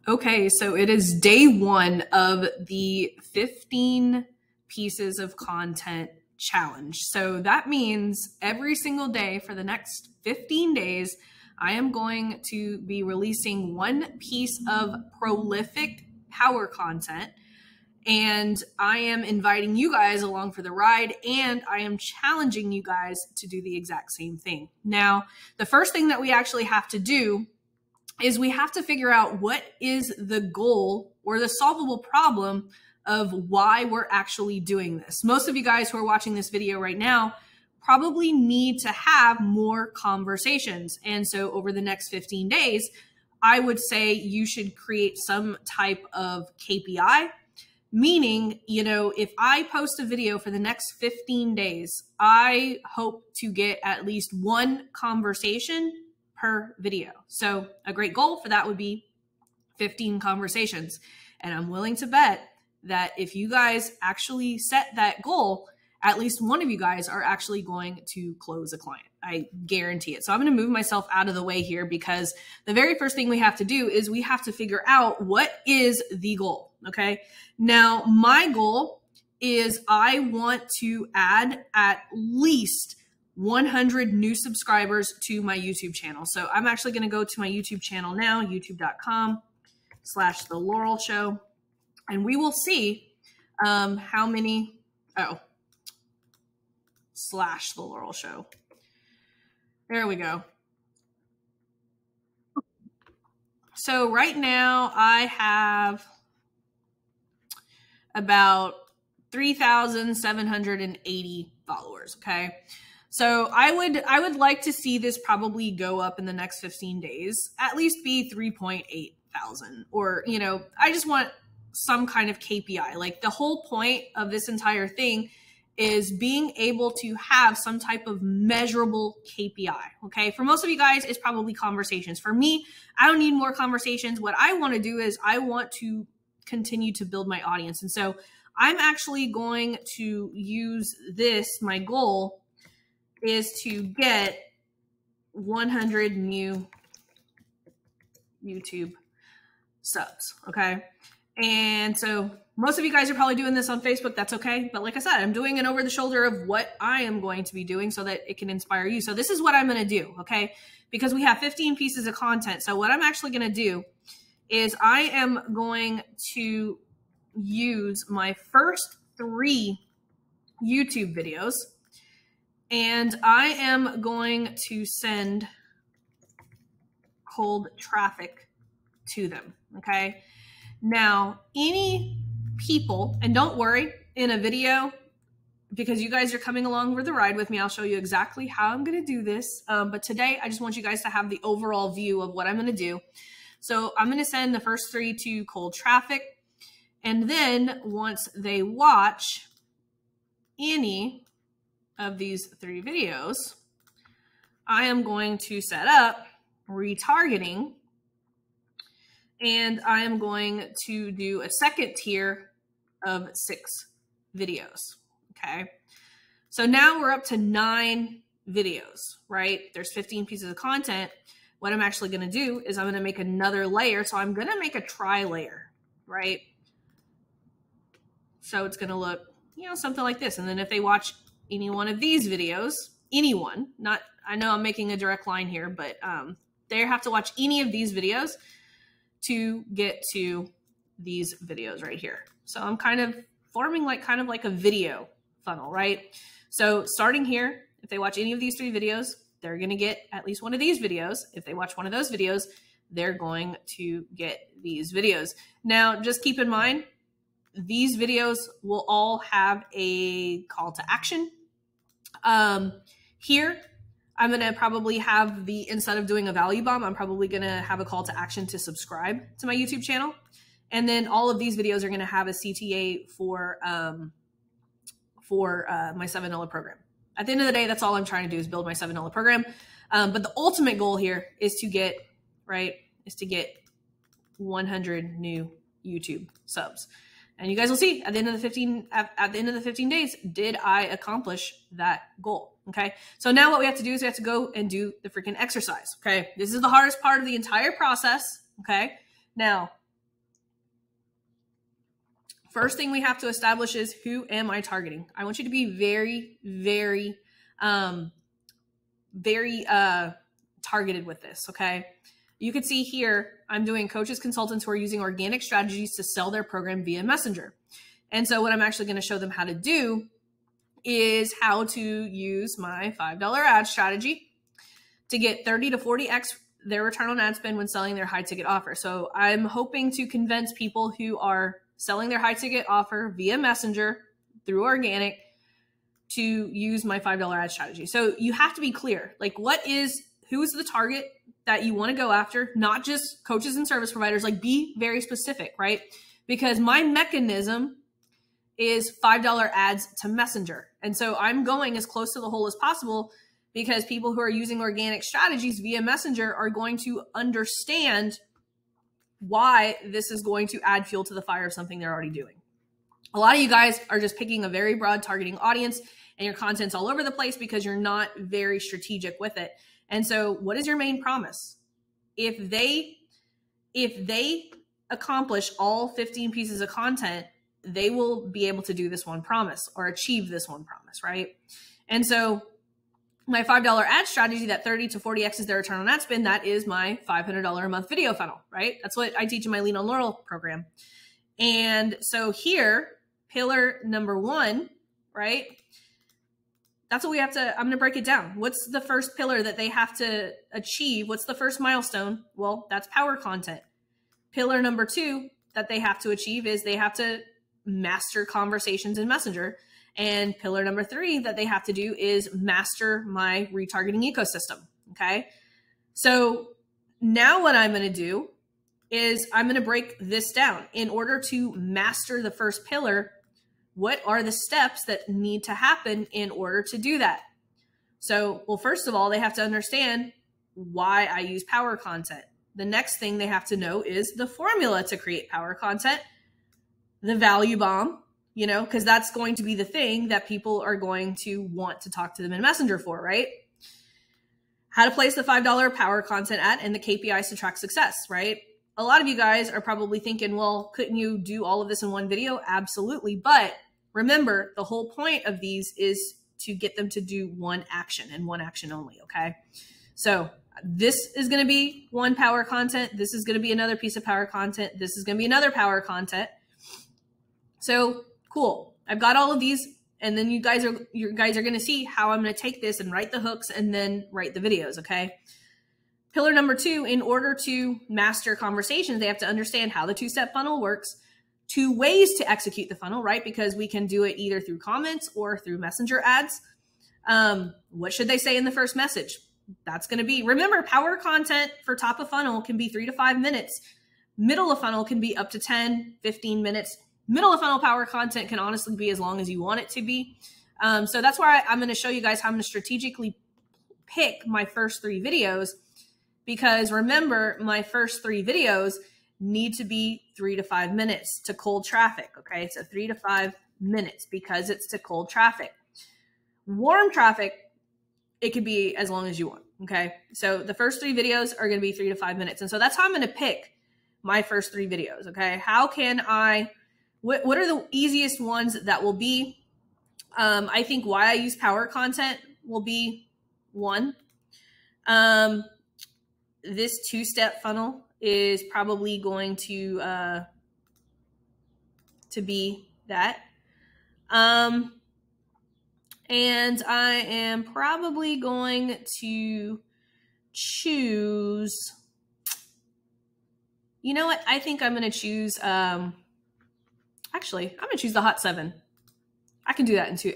Okay, so it is day one of the 15 pieces of content challenge. So that means every single day for the next 15 days, I am going to be releasing one piece of prolific power content. And I am inviting you guys along for the ride, and I am challenging you guys to do the exact same thing. Now, the first thing that we actually have to do is we have to figure out what is the goal or the solvable problem of why we're actually doing this. Most of you guys who are watching this video right now probably need to have more conversations. And so over the next 15 days, I would say you should create some type of KPI, meaning, if I post a video for the next 15 days, I hope to get at least one conversation per video. So a great goal for that would be 15 conversations. And I'm willing to bet that if you guys actually set that goal, at least one of you guys are actually going to close a client. I guarantee it. So I'm going to move myself out of the way here, because the very first thing we have to do is we have to figure out what is the goal. Okay. Now my goal is I want to add at least 100 new subscribers to my YouTube channel. So I'm actually going to go to my YouTube channel now, youtube.com/The Laurel Show. And we will see how many, /The Laurel Show. There we go. So right now I have about 3,780 followers. Okay. So I would like to see this probably go up in the next 15 days, at least be 3.8 thousand, or, I just want some kind of KPI. Like, the whole point of this entire thing is being able to have some type of measurable KPI. Okay. For most of you guys, it's probably conversations. For me, I don't need more conversations. What I want to do is I want to continue to build my audience. And so I'm actually going to use this. My goal is to get 100 new YouTube subs. Okay. And so most of you guys are probably doing this on Facebook. That's okay. But like I said, I'm doing it over the shoulder of what I am going to be doing so that it can inspire you. So this is what I'm going to do. Okay. Because we have 15 pieces of content. So what I'm actually going to do is I am going to use my first 3 YouTube videos, and I am going to send cold traffic to them. Okay. Now, any people, and don't worry, in a video, because you guys are coming along for the ride with me, I'll show you exactly how I'm going to do this. But today, I just want you guys to have the overall view of what I'm going to do. So I'm going to send the first 3 to cold traffic. And then once they watch any of these 3 videos, I am going to set up retargeting, and I am going to do a second tier of 6 videos. Okay. So now we're up to 9 videos, right? There's 15 pieces of content. What I'm actually going to do is I'm going to make another layer. So I'm going to make a tri-layer, right? So it's going to look, something like this. And then if they watch any one of these videos, anyone, not, I know I'm making a direct line here, but they have to watch any of these videos to get to these videos right here. So I'm kind of forming kind of like a video funnel, right? So starting here, if they watch any of these 3 videos, they're going to get at least one of these videos. If they watch one of those videos, they're going to get these videos. Now, just keep in mind, these videos will all have a call to action. Here, I'm going to probably have instead of doing a value bomb, I'm probably going to have a call to action to subscribe to my YouTube channel. And then all of these videos are going to have a CTA for my $7 program. At the end of the day, that's all I'm trying to do is build my $7 program. But the ultimate goal here is to get, 100 new YouTube subs. And you guys will see at the end of the 15 days, did I accomplish that goal? Okay. So now what we have to do is we have to go and do the freaking exercise. Okay. This is the hardest part of the entire process. Okay. Now first thing we have to establish is, who am I targeting? I want you to be very, very, very targeted with this, okay? You can see here, I'm doing coaches, consultants who are using organic strategies to sell their program via Messenger. And so what I'm actually going to show them how to do is how to use my $5 ad strategy to get 30 to 40x their return on ad spend when selling their high ticket offer. So I'm hoping to convince people who are selling their high ticket offer via Messenger through organic to use my $5 ad strategy. So you have to be clear, like who's the target that you want to go after, not just coaches and service providers, like be very specific, right? Because my mechanism is $5 ads to Messenger. And so I'm going as close to the hole as possible, because people who are using organic strategies via Messenger are going to understand why this is going to add fuel to the fire of something they're already doing. A lot of you guys are just picking a very broad targeting audience, and your content's all over the place because you're not very strategic with it. And so what is your main promise? If they accomplish all 15 pieces of content, they will be able to do this one promise or achieve this one promise, right? And so my $5 ad strategy, that 30 to 40x is their return on ad spend, that is my $500 a month video funnel, right? That's what I teach in my Lean on Laurel program. And so here, pillar number 1, right? That's what we have to, I'm going to break it down. What's the first pillar that they have to achieve? What's the first milestone? Well, that's power content. Pillar number 2 that they have to achieve is they have to master conversations in Messenger. And pillar number 3 that they have to do is master my retargeting ecosystem. Okay. So now what I'm going to do is I'm going to break this down. In order to master the first pillar, what are the steps that need to happen in order to do that? So, well, first of all, they have to understand why I use power content. The next thing they have to know is the formula to create power content, the value bomb, because that's going to be the thing that people are going to want to talk to them in Messenger for, right? How to place the $5 power content ad and the KPIs to track success, right? A lot of you guys are probably thinking, well, couldn't you do all of this in one video? Absolutely. But remember, the whole point of these is to get them to do one action and one action only, okay? So this is going to be one power content. This is going to be another piece of power content. This is going to be another power content. So cool. I've got all of these, and then you guys are going to see how I'm going to take this and write the hooks and then write the videos, okay? Pillar number 2, in order to master conversations, they have to understand how the 2-step funnel works, 2 ways to execute the funnel, right? Because we can do it either through comments or through Messenger ads. What should they say in the first message? That's going to be, remember, power content for top of funnel can be 3 to 5 minutes. Middle of funnel can be up to 10, 15 minutes. Middle of funnel power content can honestly be as long as you want it to be. So that's why I'm going to show you guys how I'm going to strategically pick my first 3 videos, because remember, my first 3 videos need to be 3 to 5 minutes to cold traffic. Okay. So 3 to 5 minutes because it's to cold traffic. Warm traffic, it could be as long as you want. Okay. So the first 3 videos are going to be 3 to 5 minutes. And so that's how I'm going to pick my first 3 videos. Okay. How can I, what are the easiest ones that will be? I think why I use power content will be 1. This 2-step funnel is probably going to be that. And I am probably going to choose, you know what? I think I'm going to choose, actually, I'm going to choose the Hot 7. I can do that in 3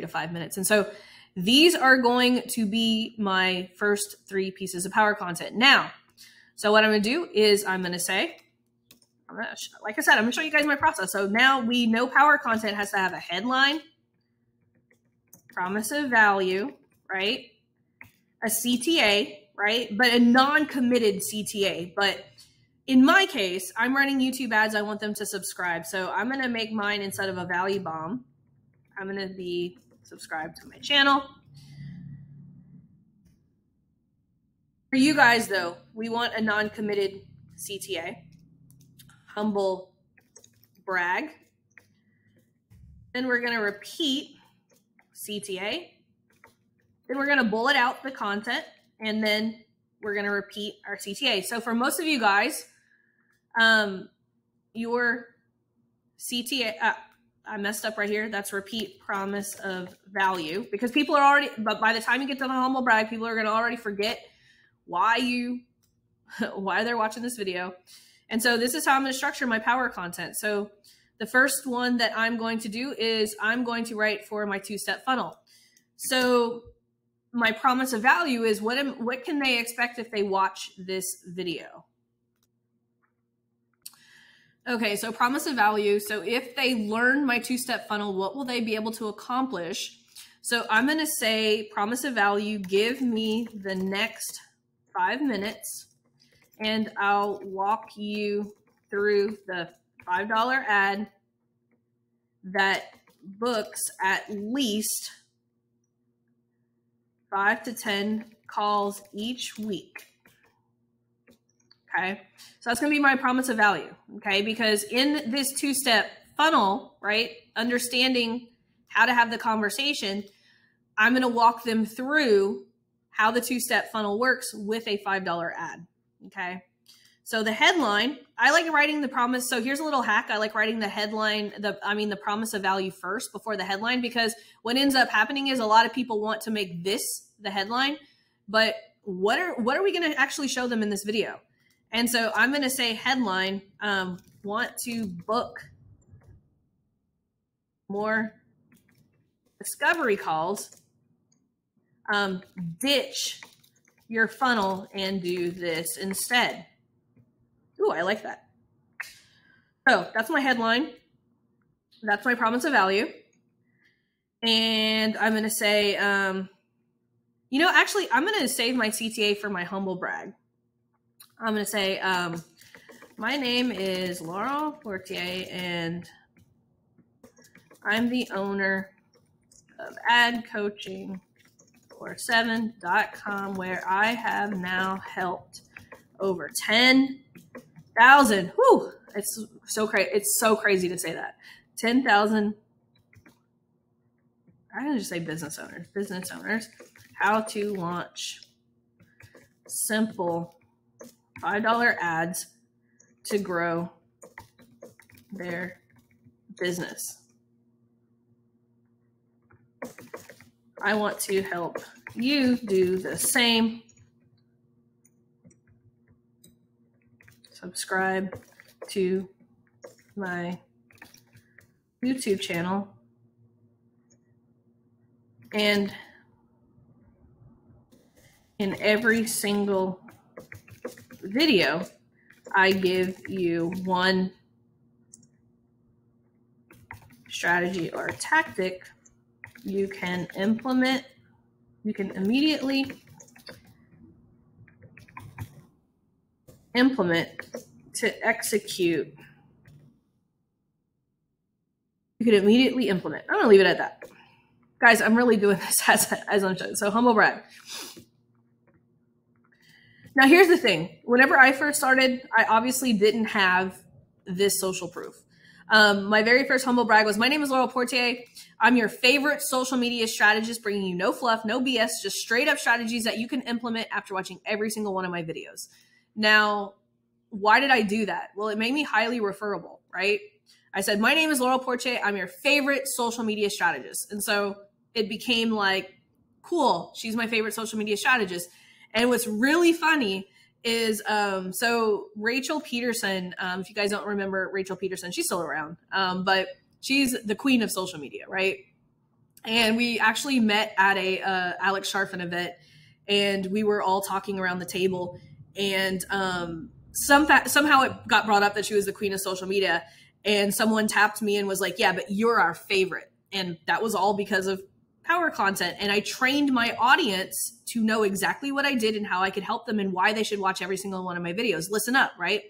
to 5 minutes. And so these are going to be my first 3 pieces of power content. Now, so what I'm going to do is I'm going to say, like I said, I'm going to show you guys my process. So now we know power content has to have a headline, promise of value, right? A CTA, right? But a non-committed CTA. But in my case, I'm running YouTube ads. I want them to subscribe. So I'm going to make mine, instead of a value bomb, I'm going to be subscribed to my channel. For you guys, though, we want a non-committed CTA. Humble brag, Then we're going to repeat CTA. Then we're going to bullet out the content, and then we're going to repeat our CTA. So for most of you guys, your CTA, I messed up right here. That's repeat promise of value, because people are already, but by the time you get to the humble brag, people are going to already forget why they're watching this video. And so this is how I'm going to structure my power content. So the first one that I'm going to do is I'm going to write for my two-step funnel. So my promise of value is what can they expect if they watch this video? Okay, so promise of value. So if they learn my two-step funnel, what will they be able to accomplish? So I'm going to say promise of value, give me the next 5 minutes, and I'll walk you through the $5 ad that books at least 5 to 10 calls each week. Okay, so that's going to be my promise of value. Okay, because in this two-step funnel, right, understanding how to have the conversation, I'm going to walk them through how the two-step funnel works with a $5 ad. Okay, so the headline, I like writing the promise. So here's a little hack. I like writing the headline, the promise of value first before the headline, because what ends up happening is a lot of people want to make this the headline, but what are we going to actually show them in this video? And so I'm going to say headline, want to book more discovery calls, ditch your funnel and do this instead. Ooh, I like that. So that's my headline. That's my promise of value. And I'm going to say, actually, I'm going to save my CTA for my humble brag. I'm going to say, my name is Laurel Portier, and I'm the owner of adcoaching47.com, where I have now helped over 10,000. Whew, it's so crazy. It's so crazy to say that. 10,000. I'm going to just say business owners, how to launch simple $5 ads to grow their business. I want to help you do the same. Subscribe to my YouTube channel, and in every single video, I give you one strategy or tactic you can implement. You can immediately implement to execute. You can immediately implement. I'm going to leave it at that. Guys, I'm really doing this as I'm showing. So humble brag. Now, here's the thing. Whenever I first started, I obviously didn't have this social proof. My very first humble brag was, my name is Laurel Portier. I'm your favorite social media strategist, bringing you no fluff, no BS, just straight up strategies that you can implement after watching every single one of my videos. Now, why did I do that? Well, it made me highly referable, right? I said, my name is Laurel Portier. I'm your favorite social media strategist. And so it became like, cool, she's my favorite social media strategist. And what's really funny is, so Rachel Peterson, if you guys don't remember Rachel Peterson, she's still around, but she's the queen of social media, right? And we actually met at a Alex Sharfin event, and we were all talking around the table, and somehow it got brought up that she was the queen of social media, and someone tapped me and was like, yeah, but you're our favorite. And that was all because of power content. And I trained my audience to know exactly what I did and how I could help them and why they should watch every single one of my videos. Listen up, right?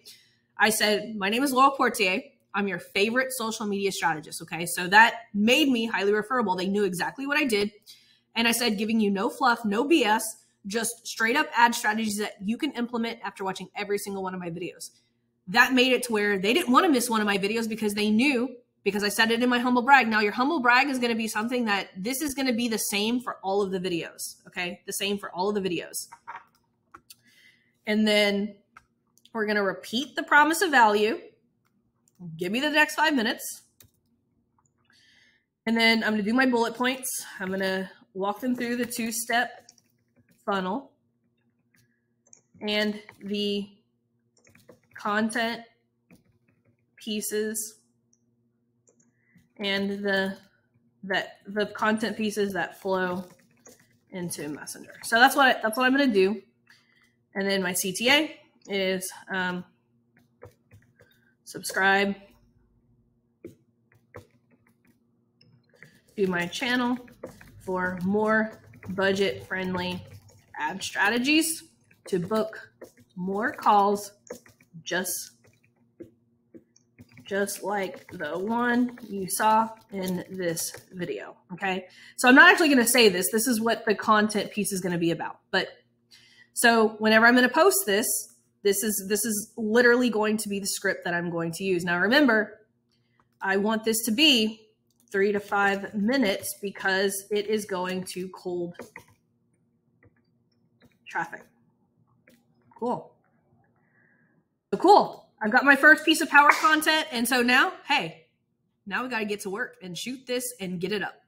I said, my name is Laurel Portier. I'm your favorite social media strategist. Okay. So that made me highly referable. They knew exactly what I did. And I said, giving you no fluff, no BS, just straight up ad strategies that you can implement after watching every single one of my videos. That made it to where they didn't want to miss one of my videos because they knew because I said it in my humble brag. Now your humble brag is going to be something that this is going to be the same for all of the videos. Okay. The same for all of the videos. And then we're going to repeat the promise of value. Give me the next 5 minutes. And then I'm going to do my bullet points. I'm going to walk them through the 2-step funnel and the content pieces and the content pieces that flow into Messenger. So that's what I'm going to do. And then my CTA is subscribe to my channel for more budget-friendly ad strategies to book more calls just like the one you saw in this video. Okay. So I'm not actually going to say this. This is what the content piece is going to be about. But so whenever I'm going to post this, this is literally going to be the script that I'm going to use. Now, remember, I want this to be 3 to 5 minutes because it is going to cold traffic. Cool. So cool. I've got my first piece of power content. And so now, hey, now we got to get to work and shoot this and get it up.